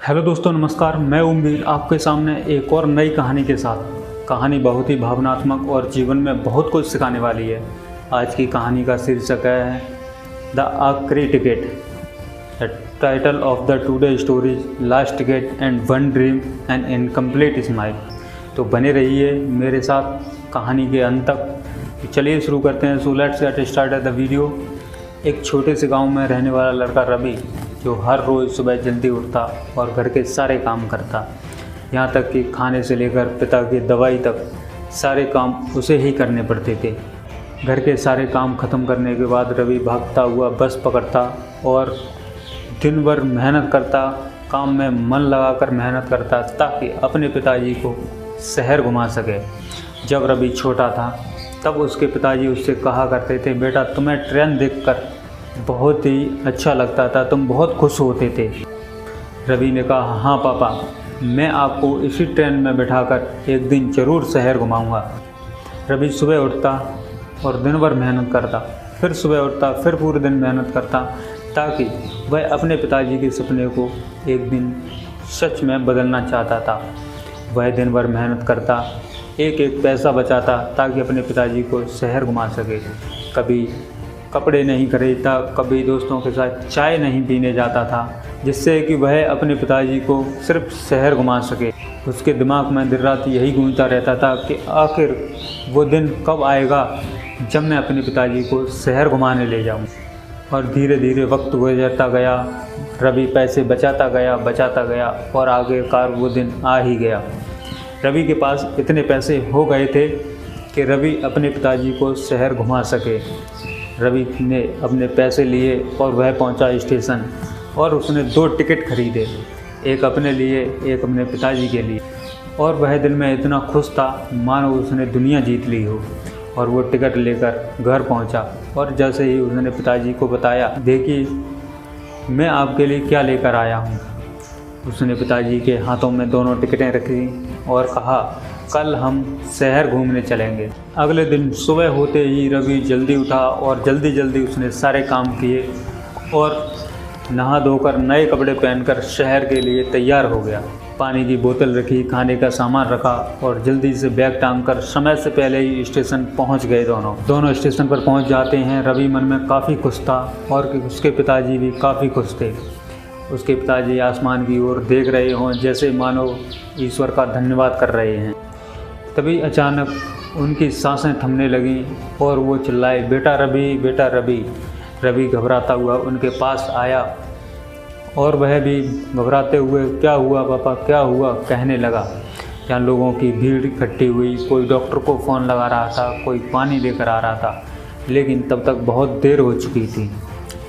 Hello दोस्तों, नमस्कार। मैं उम्मीद आपके सामने एक और नई कहानी के साथ। कहानी बहुत ही भावनात्मक और जीवन में बहुत कुछ सिखाने वाली है। आज की कहानी का शीर्षक है द आखिरी ticket. The title of the today story, last ticket and one dream and incomplete smile. तो बने रहिए मेरे साथ कहानी के अंत तक। चलिए शुरू करते हैं। So let's get started the video. एक छोटे से गांव में रहने वाला लड़का रवि, जो हर रोज़ सुबह जल्दी उठता और घर के सारे काम करता, यहाँ तक कि खाने से लेकर पिता की दवाई तक सारे काम उसे ही करने पड़ते थे। घर के सारे काम ख़त्म करने के बाद रवि भागता हुआ बस पकड़ता और दिन भर मेहनत करता, काम में मन लगाकर मेहनत करता ताकि अपने पिताजी को शहर घुमा सके। जब रवि छोटा था तब उसके पिताजी उससे कहा करते थे, बेटा तुम्हें ट्रेन देखकर बहुत ही अच्छा लगता था, तुम बहुत खुश होते थे। रवि ने कहा, हाँ पापा, मैं आपको इसी ट्रेन में बिठाकर एक दिन ज़रूर शहर घुमाऊंगा। रवि सुबह उठता और दिन भर मेहनत करता, फिर सुबह उठता, फिर पूरे दिन मेहनत करता ताकि वह अपने पिताजी के सपने को एक दिन सच में बदलना चाहता था। वह दिन भर मेहनत करता, एक एक पैसा बचाता ताकि अपने पिताजी को शहर घुमा सके। कभी कपड़े नहीं खरीदता, कभी दोस्तों के साथ चाय नहीं पीने जाता था, जिससे कि वह अपने पिताजी को सिर्फ शहर घुमा सके। उसके दिमाग में दिन रात यही गूंजता रहता था कि आखिर वो दिन कब आएगा जब मैं अपने पिताजी को शहर घुमाने ले जाऊं। और धीरे धीरे वक्त गुजरता गया, रवि पैसे बचाता गया और आखिरकार वो दिन आ ही गया। रवि के पास इतने पैसे हो गए थे कि रवि अपने पिताजी को शहर घुमा सके। रवि ने अपने पैसे लिए और वह पहुंचा स्टेशन और उसने 2 टिकट खरीदे, एक अपने लिए, एक अपने पिताजी के लिए। और वह दिल में इतना खुश था मानो उसने दुनिया जीत ली हो। और वो टिकट लेकर घर पहुंचा और जैसे ही उसने पिताजी को बताया, देखिए मैं आपके लिए क्या लेकर आया हूं। उसने पिताजी के हाथों में दोनों टिकटें रखी और कहा, कल हम शहर घूमने चलेंगे। अगले दिन सुबह होते ही रवि जल्दी उठा और जल्दी उसने सारे काम किए और नहा धोकर नए कपड़े पहनकर शहर के लिए तैयार हो गया। पानी की बोतल रखी, खाने का सामान रखा और जल्दी से बैग टांगकर समय से पहले ही स्टेशन पहुंच गए। दोनों स्टेशन पर पहुंच जाते हैं। रवि मन में काफ़ी खुश था और उसके पिताजी भी काफ़ी खुश थे। उसके पिताजी आसमान की ओर देख रहे हों, जैसे मानो ईश्वर का धन्यवाद कर रहे हैं। तभी अचानक उनकी सांसें थमने लगीं और वो चिल्लाए, बेटा रवि, बेटा रवि। रवि घबराता हुआ उनके पास आया और वह भी घबराते हुए, क्या हुआ पापा, क्या हुआ, कहने लगा। यहाँ लोगों की भीड़ इकट्ठी हुई, कोई डॉक्टर को फ़ोन लगा रहा था, कोई पानी लेकर आ रहा था, लेकिन तब तक बहुत देर हो चुकी थी।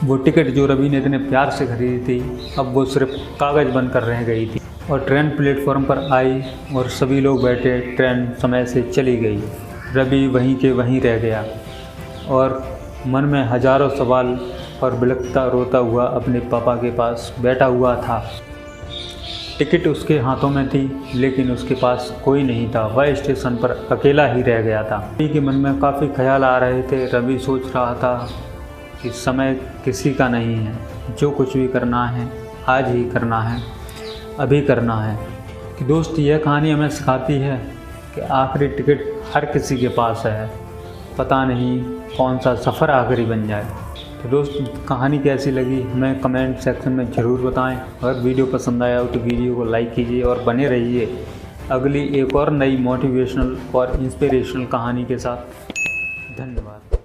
वो टिकट जो रवि ने इतने प्यार से खरीदी थी, अब वो सिर्फ कागज़ बनकर रह गई थी। और ट्रेन प्लेटफॉर्म पर आई और सभी लोग बैठे, ट्रेन समय से चली गई। रवि वहीं के वहीं रह गया और मन में हजारों सवाल और बिलखता रोता हुआ अपने पापा के पास बैठा हुआ था। टिकट उसके हाथों में थी लेकिन उसके पास कोई नहीं था। वह स्टेशन पर अकेला ही रह गया था। रवि के मन में काफ़ी ख्याल आ रहे थे। रवि सोच रहा था कि समय किसी का नहीं है, जो कुछ भी करना है आज ही करना है, अभी करना है। कि दोस्त, यह कहानी हमें सिखाती है कि आखिरी टिकट हर किसी के पास है, पता नहीं कौन सा सफ़र आखिरी बन जाए। तो दोस्त, कहानी कैसी लगी हमें कमेंट सेक्शन में ज़रूर बताएं। अगर वीडियो पसंद आया हो तो वीडियो को लाइक कीजिए और बने रहिए अगली एक और नई मोटिवेशनल और इंस्पिरेशनल कहानी के साथ। धन्यवाद।